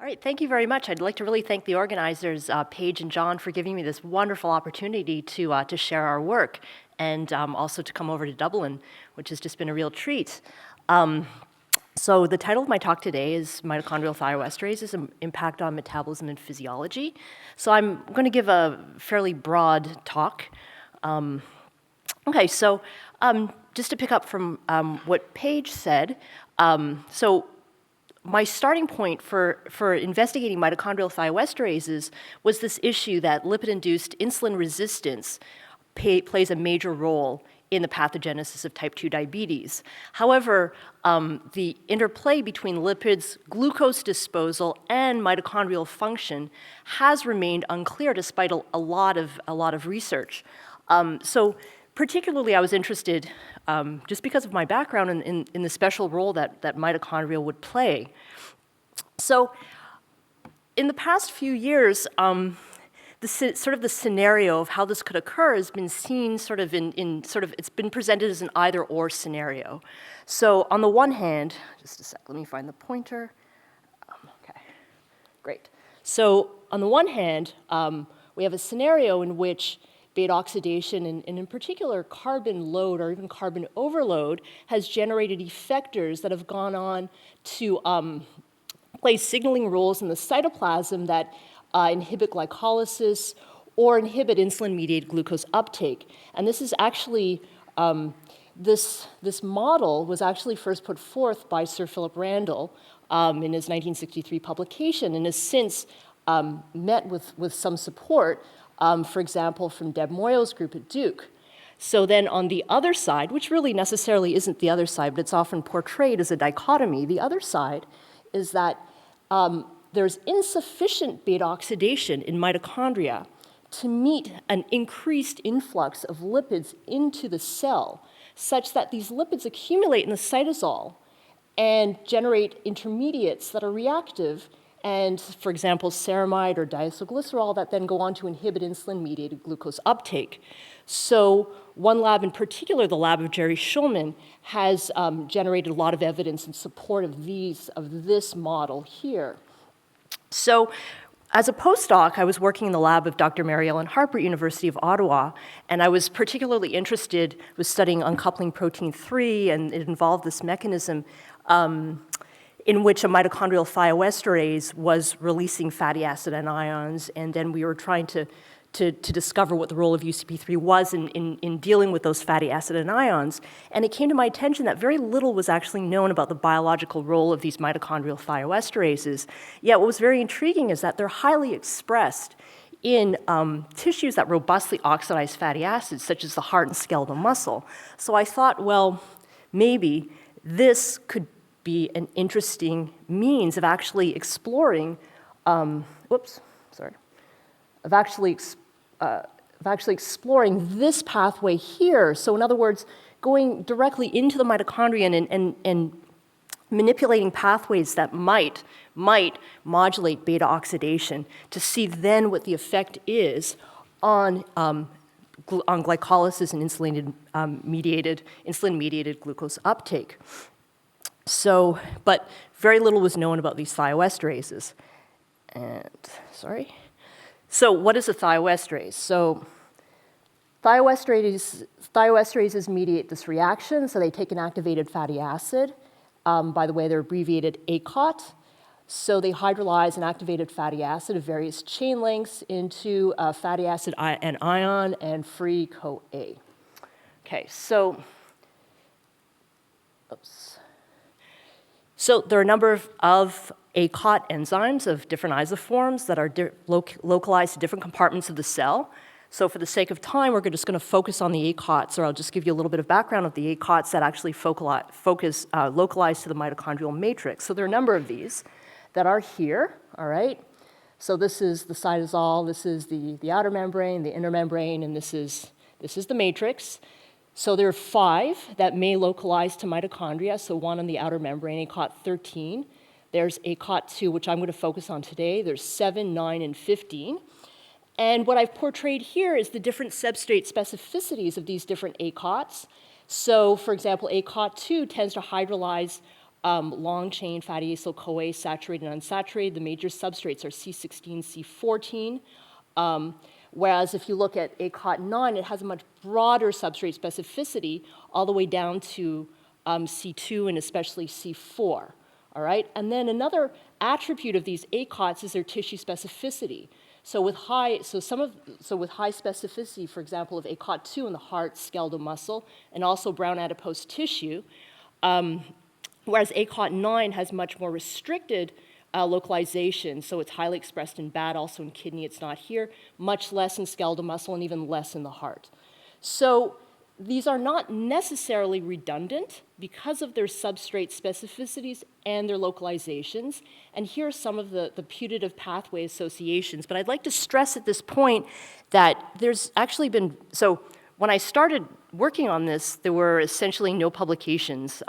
All right, thank you very much. I'd like to really thank the organizers, Paige and John, for giving me this wonderful opportunity to share our work and also to come over to Dublin, which has just been a real treat. So the title of my talk today is Mitochondrial thioesterases, an impact on metabolism and physiology. So I'm going to give a fairly broad talk. Okay, so just to pick up from what Paige said, so my starting point for investigating mitochondrial thioesterases was this issue that lipid-induced insulin resistance plays a major role in the pathogenesis of type 2 diabetes. However, the interplay between lipids, glucose disposal, and mitochondrial function has remained unclear despite a lot of research. So particularly I was interested, just because of my background in the special role that mitochondria would play. So in the past few years, the scenario of how this could occur has been seen it's been presented as an either-or scenario. So on the one hand, just a sec, let me find the pointer. Okay, great. So on the one hand, we have a scenario in which beta oxidation, and in particular carbon load or even carbon overload, has generated effectors that have gone on to play signaling roles in the cytoplasm that inhibit glycolysis or inhibit insulin-mediated glucose uptake. And this is actually, this model was actually first put forth by Sir Philip Randall in his 1963 publication and has since met with some support, for example, from Deb Moyo's group at Duke. So then on the other side, which really necessarily isn't the other side, but it's often portrayed as a dichotomy, the other side is that there's insufficient beta oxidation in mitochondria to meet an increased influx of lipids into the cell, such that these lipids accumulate in the cytosol and generate intermediates that are reactive and, for example, ceramide or diacylglycerol that then go on to inhibit insulin-mediated glucose uptake. So one lab in particular, the lab of Jerry Schulman, has generated a lot of evidence in support of this model here. So as a postdoc, I was working in the lab of Dr. Mary Ellen Harper at University of Ottawa, and I was particularly interested with studying uncoupling protein 3, and it involved this mechanism in which a mitochondrial thioesterase was releasing fatty acid anions, and then we were trying to discover what the role of UCP3 was in dealing with those fatty acid anions. And it came to my attention that very little was actually known about the biological role of these mitochondrial thioesterases. Yet what was very intriguing is that they're highly expressed in tissues that robustly oxidize fatty acids, such as the heart and skeletal muscle. So I thought, well, maybe this could be an interesting means of actually exploring, exploring this pathway here. So in other words, going directly into the mitochondria and manipulating pathways that might modulate beta oxidation to see then what the effect is on glycolysis and insulin-mediated glucose uptake. So, but very little was known about these thioesterases. So what is a thioesterase? So thioesterases mediate this reaction, so they take an activated fatty acid. By the way, they're abbreviated ACOT. So they hydrolyze an activated fatty acid of various chain lengths into a fatty acid and ion and free CoA. Okay, so there are a number of ACOT enzymes of different isoforms that are localized to different compartments of the cell. So for the sake of time, we're just going to focus on the ACOTs, or I'll just give you a little bit of background of the ACOTs that actually localize to the mitochondrial matrix. So there are a number of these that are here, all right? So this is the cytosol, this is the outer membrane, the inner membrane, and this is the matrix. So there are 5 that may localize to mitochondria, so one on the outer membrane, ACOT 13. There's ACOT 2, which I'm going to focus on today. There's 7, 9, and 15. And what I've portrayed here is the different substrate specificities of these different ACOTs. So, for example, ACOT 2 tends to hydrolyze long-chain fatty acyl-CoA, saturated and unsaturated. The major substrates are C16, C14. Whereas if you look at ACOT9, it has a much broader substrate specificity all the way down to C2 and especially C4. All right? And then another attribute of these ACOTs is their tissue specificity. So with high specificity, for example, of ACOT2 in the heart, skeletal muscle, and also brown adipose tissue, whereas ACOT9 has much more restricted localization, so it's highly expressed in bat, also in kidney, it's not here, much less in skeletal muscle, and even less in the heart. So these are not necessarily redundant because of their substrate specificities and their localizations. And here are some of the putative pathway associations. But I'd like to stress at this point that there's actually been, so when I started working on this, there were essentially no publications.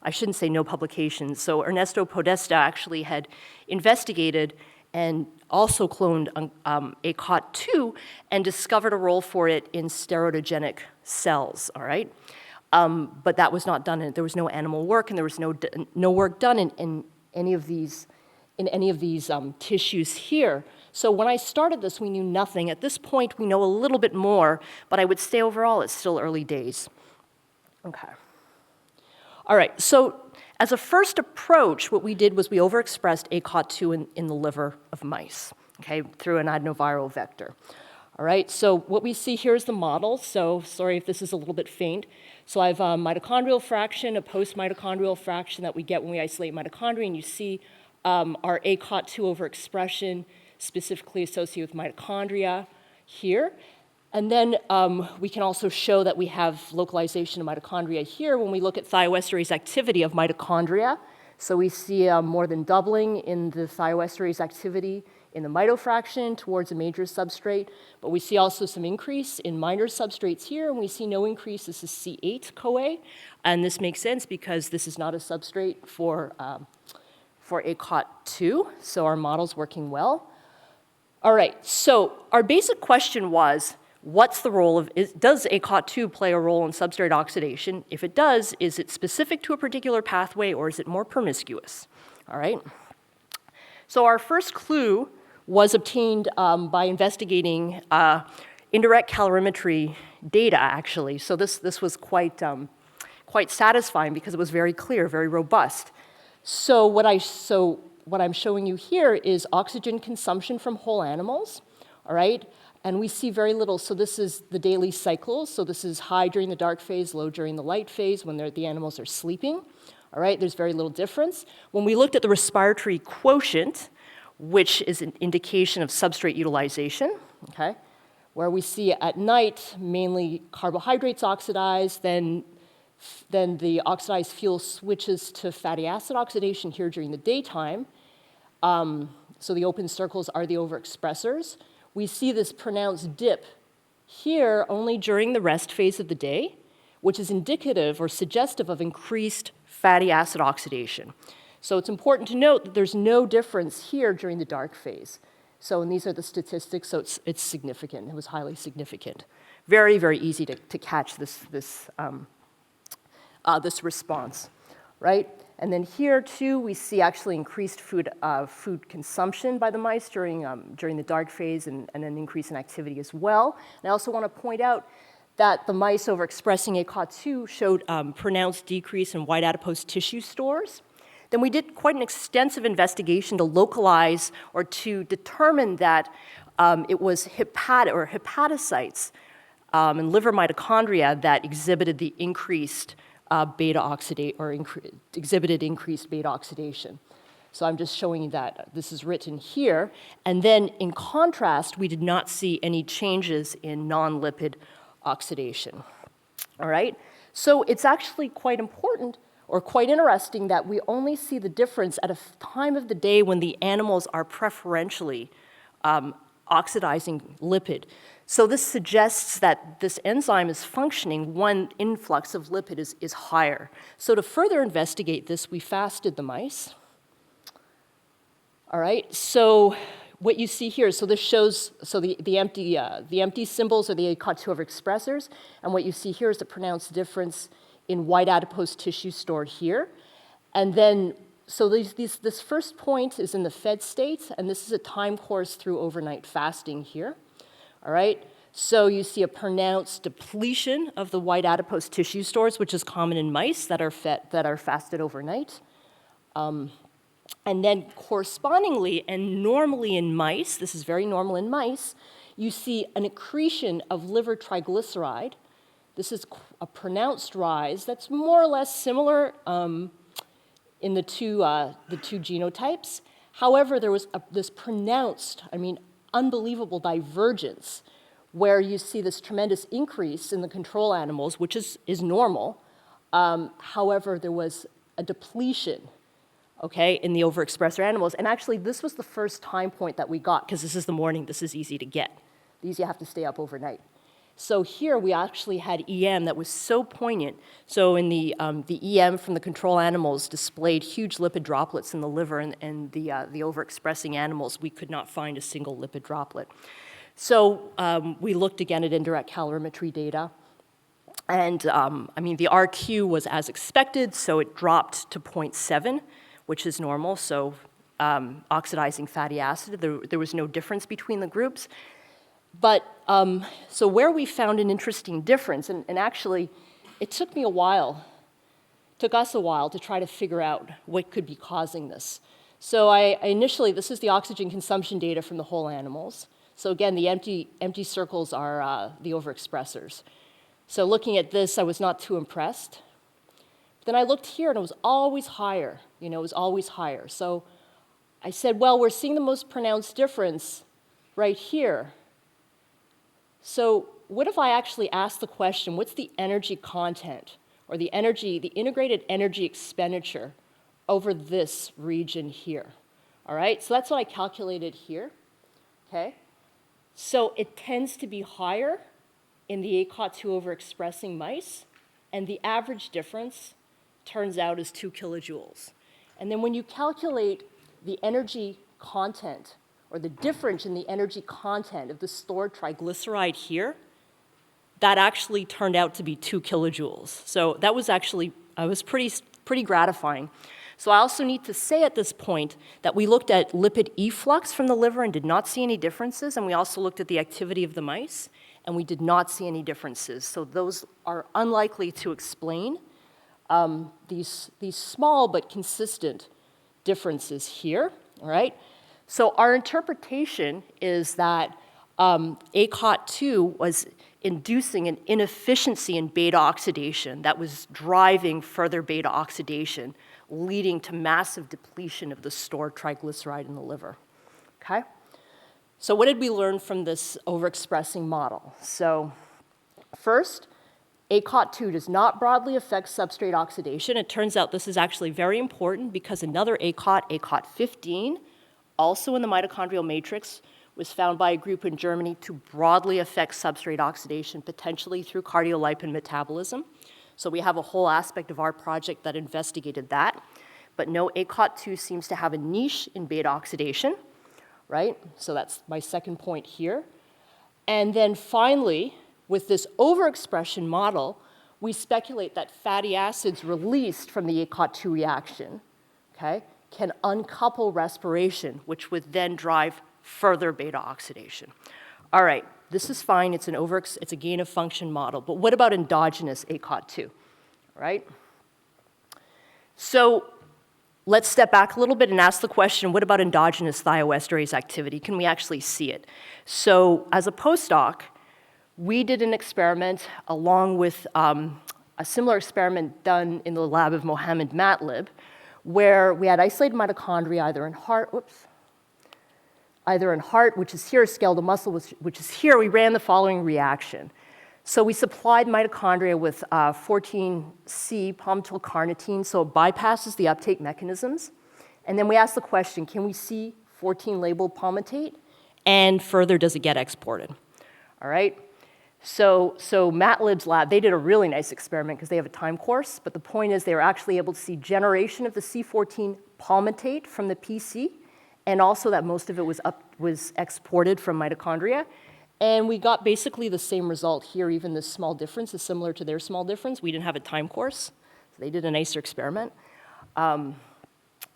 I shouldn't say no publications. So Ernesto Podesta actually had investigated and also cloned ACOT2 and discovered a role for it in steroidogenic cells, all right? But that was not done, there was no animal work, and there was no work done in any of these tissues here. So when I started this, we knew nothing. At this point, we know a little bit more, but I would say overall, it's still early days. Okay. All right, so as a first approach, what we did was we overexpressed ACOT2 in the liver of mice, okay, through an adenoviral vector. All right, so what we see here is the model. So sorry if this is a little bit faint. So I have a mitochondrial fraction, a post-mitochondrial fraction that we get when we isolate mitochondria, and you see our ACOT2 overexpression specifically associated with mitochondria here. And then we can also show that we have localization of mitochondria here when we look at thioesterase activity of mitochondria. So we see more than doubling in the thioesterase activity in the mitofraction towards a major substrate, but we see also some increase in minor substrates here, and we see no increase. This is C8-CoA, and this makes sense because this is not a substrate for ACOT2, so our model's working well. All right, so our basic question was, what's the role of, does ACOT2 play a role in substrate oxidation? If it does, is it specific to a particular pathway or is it more promiscuous? All right. So our first clue was obtained by investigating indirect calorimetry data, actually. So this was quite satisfying because it was very clear, very robust. So what I'm showing you here is oxygen consumption from whole animals, all right? And we see very little. So this is the daily cycles. So this is high during the dark phase, low during the light phase when the animals are sleeping. All right, there's very little difference. When we looked at the respiratory quotient, which is an indication of substrate utilization, okay, where we see at night mainly carbohydrates oxidized, then the oxidized fuel switches to fatty acid oxidation here during the daytime. So the open circles are the overexpressors. We see this pronounced dip here only during the rest phase of the day, which is indicative or suggestive of increased fatty acid oxidation. So it's important to note that there's no difference here during the dark phase. So, and these are the statistics, so it's significant. It was highly significant. Very, very easy to catch this response, right? And then here, too, we see actually increased food consumption by the mice during the dark phase and an increase in activity as well. And I also want to point out that the mice overexpressing ACOT2 showed pronounced decrease in white adipose tissue stores. Then we did quite an extensive investigation to localize or to determine that it was hepatocytes and liver mitochondria that exhibited the increased exhibited increased beta oxidation. So I'm just showing you that this is written here. And then in contrast, we did not see any changes in non-lipid oxidation. All right? So it's actually quite important or quite interesting that we only see the difference at a time of the day when the animals are preferentially oxidizing lipid. So this suggests that this enzyme is functioning when influx of lipid is higher. So to further investigate this, we fasted the mice. All right, so what you see here, so this shows, so the empty symbols are the ACOT2 overexpressors, and what you see here is the pronounced difference in white adipose tissue stored here. And then, so this first point is in the fed state, and this is a time course through overnight fasting here, all right? So you see a pronounced depletion of the white adipose tissue stores, which is common in mice that are fasted overnight. And then correspondingly, and normally in mice, this is very normal in mice, you see an accretion of liver triglyceride. This is a pronounced rise that's more or less similar in the two genotypes. However, there was this pronounced, unbelievable divergence where you see this tremendous increase in the control animals, which is normal. However, there was a depletion, okay, in the overexpressor animals. And actually, this was the first time point that we got, because this is the morning, this is easy to get. These you have to stay up overnight. So here we actually had EM that was so poignant. So in the EM from the control animals displayed huge lipid droplets in the liver, and the overexpressing animals, we could not find a single lipid droplet. So we looked again at indirect calorimetry data. And the RQ was as expected, so it dropped to 0.7, which is normal. So oxidizing fatty acid, there was no difference between the groups. But so where we found an interesting difference, and actually it took us a while to try to figure out what could be causing this. So I initially, this is the oxygen consumption data from the whole animals. So again, the empty circles are the overexpressors. So looking at this, I was not too impressed. Then I looked here, and it was always higher. It was always higher. So I said, well, we're seeing the most pronounced difference right here. So what if I actually ask the question, what's the energy content, or the integrated energy expenditure over this region here? All right, so that's what I calculated here, okay? So it tends to be higher in the ACOT2 overexpressing mice, and the average difference turns out is 2 kilojoules. And then when you calculate the energy content, or the difference in the energy content of the stored triglyceride here, that actually turned out to be 2 kilojoules. So that was actually, was pretty gratifying. So I also need to say at this point that we looked at lipid efflux from the liver and did not see any differences, and we also looked at the activity of the mice, and we did not see any differences. So those are unlikely to explain these small but consistent differences here, all right? So our interpretation is that ACOT2 was inducing an inefficiency in beta oxidation that was driving further beta oxidation, leading to massive depletion of the stored triglyceride in the liver, okay? So what did we learn from this overexpressing model? So first, ACOT2 does not broadly affect substrate oxidation. It turns out this is actually very important because another ACOT, ACOT15, also in the mitochondrial matrix, was found by a group in Germany to broadly affect substrate oxidation, potentially through cardiolipin metabolism. So we have a whole aspect of our project that investigated that. But no, ACOT2 seems to have a niche in beta oxidation, right? So that's my second point here. And then finally, with this overexpression model, we speculate that fatty acids released from the ACOT2 reaction, okay, can uncouple respiration, which would then drive further beta oxidation. All right, this is fine. It's a gain of function model. But what about endogenous ACOT2, right? So let's step back a little bit and ask the question, what about endogenous thioesterase activity? Can we actually see it? So as a postdoc, we did an experiment along with a similar experiment done in the lab of Mohammed Matlib, where we had isolated mitochondria either in heart, which is here, skeletal muscle, which is here. We ran the following reaction. So we supplied mitochondria with 14C palmitylcarnitine, so it bypasses the uptake mechanisms. And then we asked the question, can we see 14 labeled palmitate? And further, does it get exported? All right? So Matlib's lab, they did a really nice experiment because they have a time course, but the point is they were actually able to see generation of the C14 palmitate from the PC, and also that most of it was exported from mitochondria. And we got basically the same result here. Even this small difference is similar to their small difference. We didn't have a time course, so they did a nicer experiment.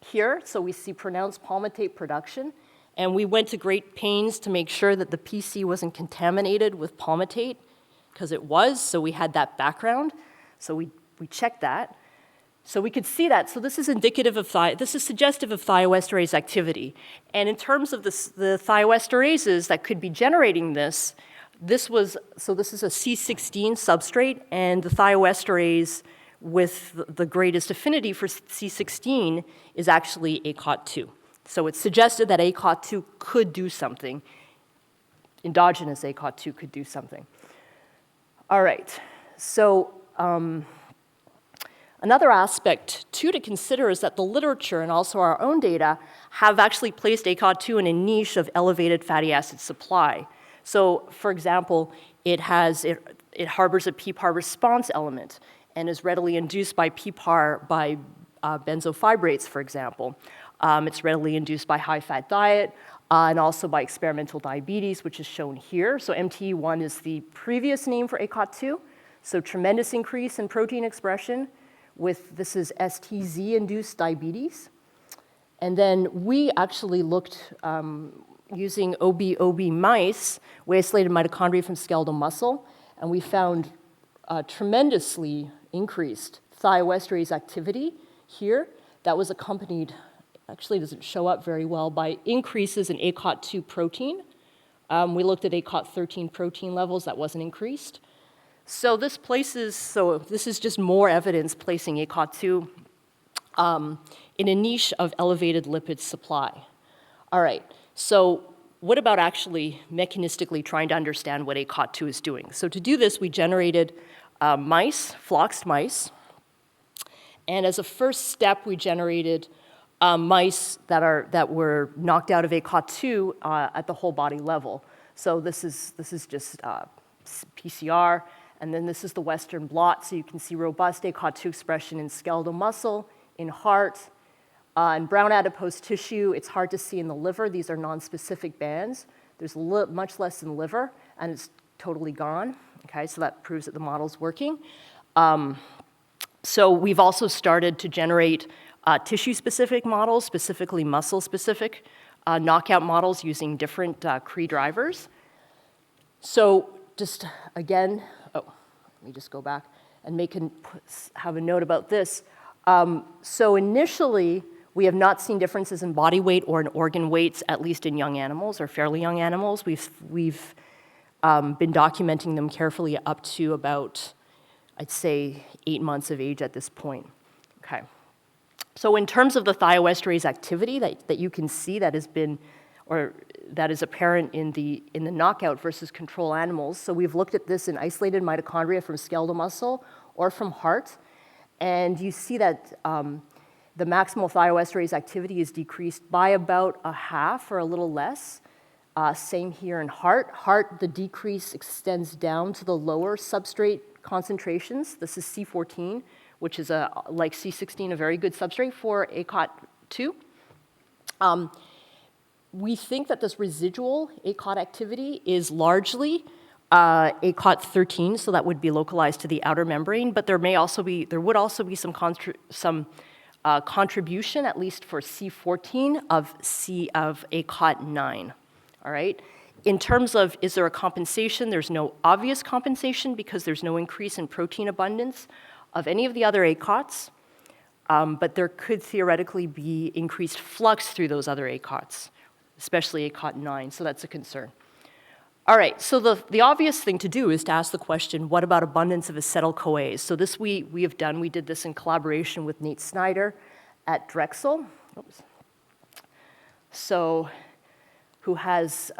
here. So we see pronounced palmitate production. And we went to great pains to make sure that the PC wasn't contaminated with palmitate, because it was, so we had that background. So we checked that. So we could see that. So this is indicative of this is suggestive of thioesterase activity. And in terms of the thioesterases that could be generating this is a C16 substrate, and the thioesterase with the greatest affinity for C16 is actually ACOT2. So it suggested that ACOT2 could do something. Endogenous ACOT2 could do something. All right, so another aspect, too, to consider is that the literature and also our own data have actually placed ACOT2 in a niche of elevated fatty acid supply. So, for example, it harbors a PPAR response element and is readily induced by PPAR by benzofibrates, for example. It's readily induced by high-fat diet and also by experimental diabetes, which is shown here. So MTE1 is the previous name for ACOT2. So tremendous increase in protein expression this is STZ-induced diabetes. And then we actually looked using OB mice, we isolated mitochondria from skeletal muscle, and we found tremendously increased thioesterase activity here that was accompanied, actually doesn't show up very well, by increases in ACOT2 protein. We looked at ACOT13 protein levels, that wasn't increased. So this is just more evidence placing ACOT2 in a niche of elevated lipid supply. All right, so what about actually mechanistically trying to understand what ACOT2 is doing? So to do this, we generated floxed mice, and as a first step, we generated mice that were knocked out of ACOT2 at the whole body level. So this is just PCR, and then this is the Western blot, so you can see robust ACOT2 expression in skeletal muscle, in heart, in brown adipose tissue. It's hard to see in the liver. These are non-specific bands. There's much less in the liver, and it's totally gone. Okay, so that proves that the model's working. So we've also started to generate tissue-specific models, specifically muscle-specific knockout models using different Cree drivers. So just again, let me just go back and have a note about this. So initially, we have not seen differences in body weight or in organ weights, at least in young animals or fairly young animals. We've been documenting them carefully up to about, I'd say, 8 months of age at this point. Okay. So in terms of the thioesterase activity that you can see that is apparent in the knockout versus control animals, so we've looked at this in isolated mitochondria from skeletal muscle or from heart, and you see that the maximal thioesterase activity is decreased by about a half or a little less. Same here in heart. Heart, the decrease extends down to the lower substrate concentrations. This is C14, which is like C16, a very good substrate for ACOT2. We think that this residual ACOT activity is largely ACOT13, so that would be localized to the outer membrane, but there would also be some contribution, at least for C14 of ACOT9. All right. In terms of is there a compensation, there's no obvious compensation because there's no increase in protein abundance of any of the other ACOTs, but there could theoretically be increased flux through those other ACOTs, especially ACOT9, so that's a concern. All right, so the obvious thing to do is to ask the question, what about abundance of acetyl-CoAs? So this we have done. We did this in collaboration with Nate Snyder at Drexel. Oops. So who has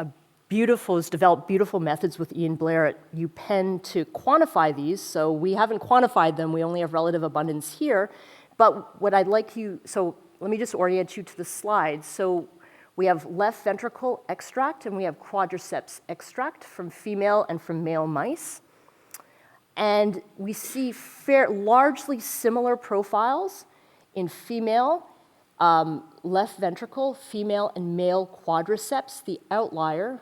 developed beautiful methods with Ian Blair at UPenn to quantify these. So we haven't quantified them, we only have relative abundance here. But what I'd like so let me just orient you to the slide. So we have left ventricle extract and we have quadriceps extract from female and from male mice. And we see largely similar profiles in female left ventricle, female and male quadriceps. The outlier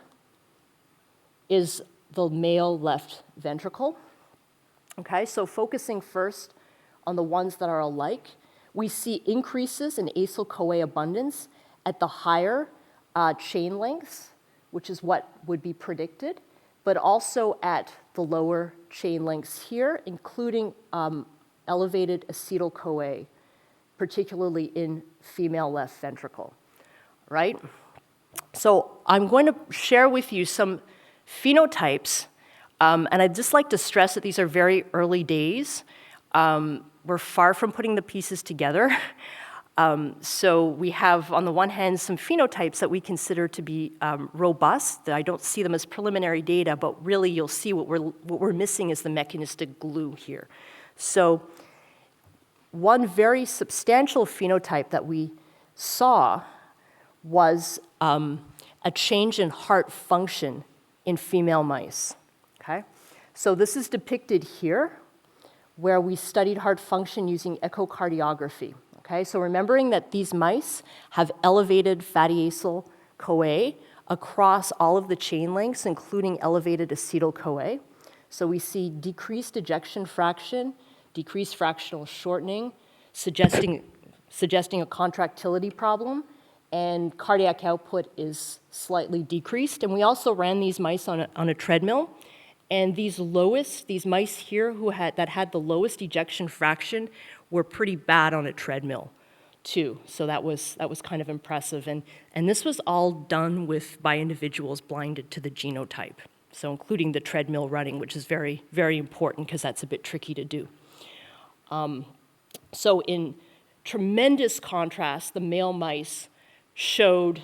is the male left ventricle. Okay, so focusing first on the ones that are alike, We see increases in acyl-CoA abundance at the higher chain lengths, which is what would be predicted, but also at the lower chain lengths here, including elevated acetyl-CoA, particularly in female left ventricle, right? So I'm going to share with you some phenotypes, and I'd just like to stress that these are very early days. We're far from putting the pieces together. So we have, on the one hand, some phenotypes that we consider to be robust. I don't see them as preliminary data, but really you'll see what we're missing is the mechanistic glue here. So one very substantial phenotype that we saw was a change in heart function in female mice, okay? So this is depicted here, where we studied heart function using echocardiography. Okay, so remembering that these mice have elevated fatty acyl-CoA across all of the chain lengths, including elevated acetyl-CoA. So we see decreased ejection fraction, decreased fractional shortening, suggesting a contractility problem, and cardiac output is slightly decreased. And we also ran these mice on a treadmill. And these mice here that had the lowest ejection fraction were pretty bad on a treadmill, too. So that was kind of impressive. And this was all done by individuals blinded to the genotype, so including the treadmill running, which is very, very important because that's a bit tricky to do. So in tremendous contrast, the male mice showed,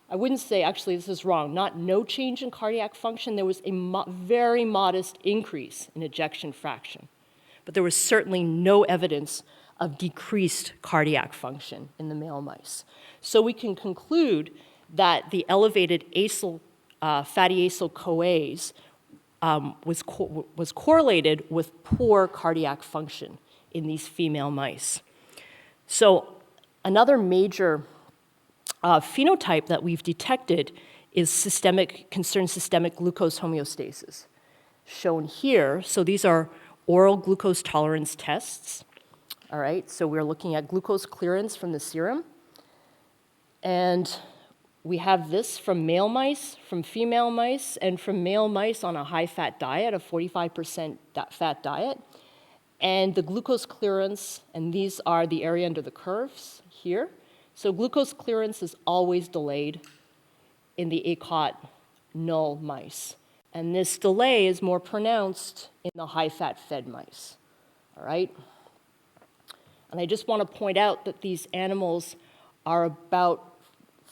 I wouldn't say, actually this is wrong, not no change in cardiac function. There was a very modest increase in ejection fraction. But there was certainly no evidence of decreased cardiac function in the male mice. So we can conclude that the elevated fatty acyl-CoAs was correlated with poor cardiac function in these female mice. So another major phenotype that we've detected is systemic glucose homeostasis, shown here. So these are oral glucose tolerance tests. All right, so we're looking at glucose clearance from the serum. And we have this from male mice, from female mice, and from male mice on a high-fat diet, a 45% fat diet. And the glucose clearance, and these are the area under the curves here. So glucose clearance is always delayed in the ACOT null mice. And this delay is more pronounced in the high-fat fed mice, all right? And I just want to point out that these animals are about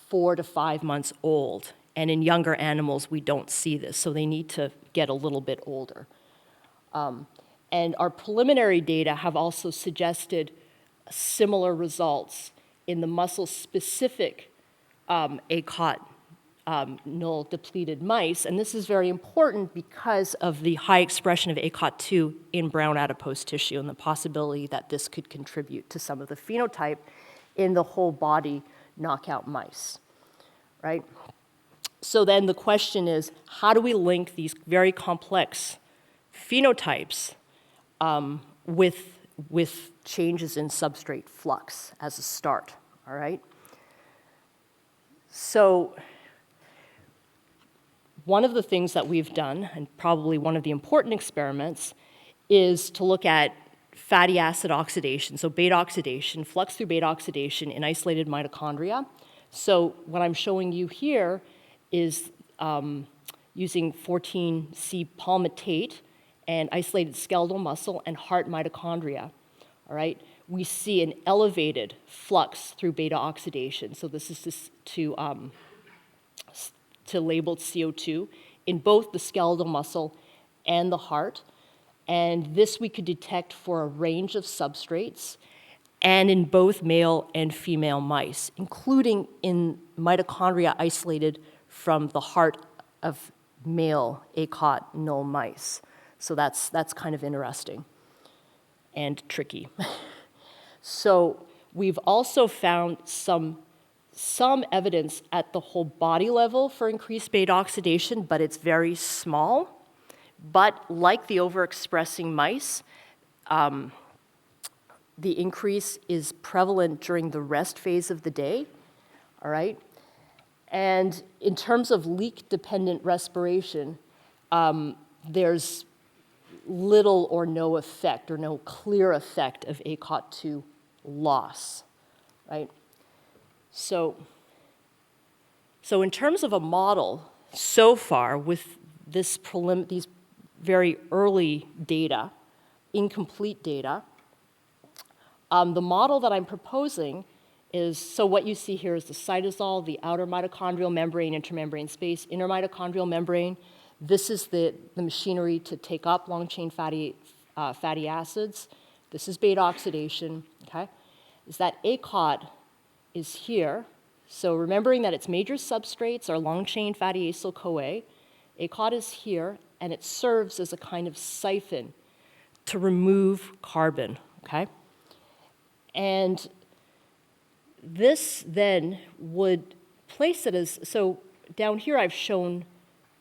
4 to 5 months old. And in younger animals, we don't see this, so they need to get a little bit older. And our preliminary data have also suggested similar results in the muscle-specific ACOT null depleted mice. And this is very important because of the high expression of ACOT2 in brown adipose tissue and the possibility that this could contribute to some of the phenotype in the whole body knockout mice, right? So then the question is, how do we link these very complex phenotypes with changes in substrate flux as a start, all right? So one of the things that we've done, and probably one of the important experiments, is to look at fatty acid oxidation, so beta oxidation, flux through beta oxidation in isolated mitochondria. So what I'm showing you here is using 14C palmitate and isolated skeletal muscle and heart mitochondria, all right? We see an elevated flux through beta oxidation. So this is just to labeled CO2 in both the skeletal muscle and the heart. And this we could detect for a range of substrates and in both male and female mice, including in mitochondria isolated from the heart of male ACOT null mice. So that's kind of interesting and tricky. So we've also found some evidence at the whole body level for increased beta oxidation, but it's very small. But like the overexpressing mice, the increase is prevalent during the rest phase of the day, all right? And in terms of leak-dependent respiration, there's little or no effect or no clear effect of ACOT2 loss, right? So in terms of a model, so far with these very early data, incomplete data, the model that I'm proposing is, so what you see here is the cytosol, the outer mitochondrial membrane, intermembrane space, inner mitochondrial membrane. This is the machinery to take up long-chain fatty acids. This is beta oxidation, okay? Is that ACOT is here. So remembering that its major substrates are long-chain fatty acyl-CoA, ACOT is here, and it serves as a kind of siphon to remove carbon, okay? And this then would place it as, so down here I've shown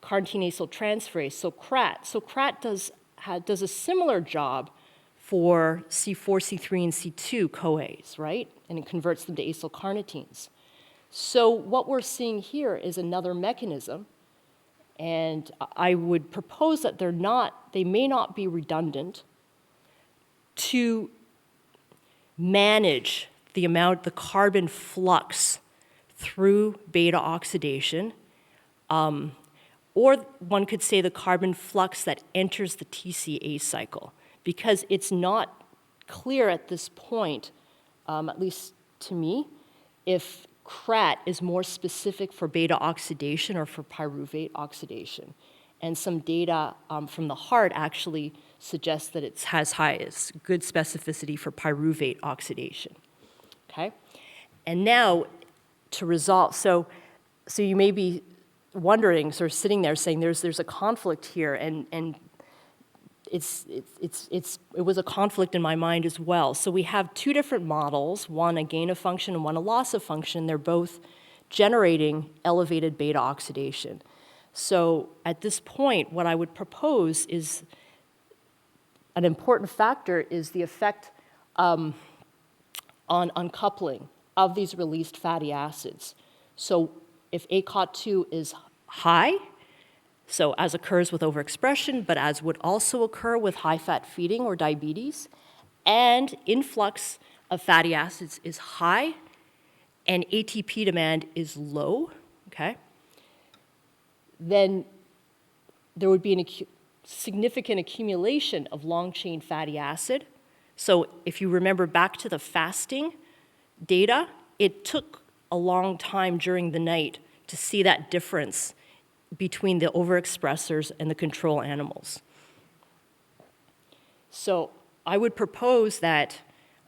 carnitine acyltransferase, so CRAT. So CRAT does a similar job for C4, C3, and C2 CoAs, right? And it converts them to acylcarnitines. So what we're seeing here is another mechanism, and I would propose that they may not be redundant to manage the carbon flux through beta oxidation, or one could say the carbon flux that enters the TCA cycle, because it's not clear at this point, at least to me, if CRAT is more specific for beta oxidation or for pyruvate oxidation. And some data from the heart actually suggests that it has good specificity for pyruvate oxidation. Okay? And now to resolve, so you may be wondering, sort of sitting there saying there's a conflict here, and it was a conflict in my mind as well. So we have two different models, one a gain of function and one a loss of function. They're both generating elevated beta oxidation. So at this point, what I would propose is an important factor is the effect on uncoupling of these released fatty acids. So if ACOT2 is high, so as occurs with overexpression, but as would also occur with high-fat feeding or diabetes, and influx of fatty acids is high, and ATP demand is low, okay, then there would be a significant accumulation of long-chain fatty acid. So if you remember back to the fasting data, it took a long time during the night to see that difference between the overexpressors and the control animals. So I would propose that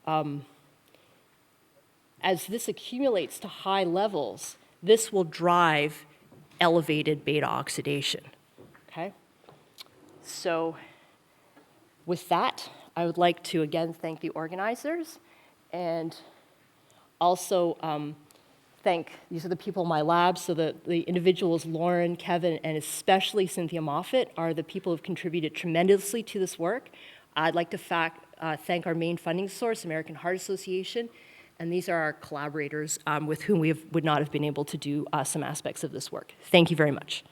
as this accumulates to high levels, this will drive elevated beta oxidation, okay? So with that, I would like to again thank the organizers and also these are the people in my lab, so the individuals, Lauren, Kevin, and especially Cynthia Moffett, are the people who have contributed tremendously to this work. I'd like to thank our main funding source, American Heart Association, and these are our collaborators with whom we would not have been able to do some aspects of this work. Thank you very much.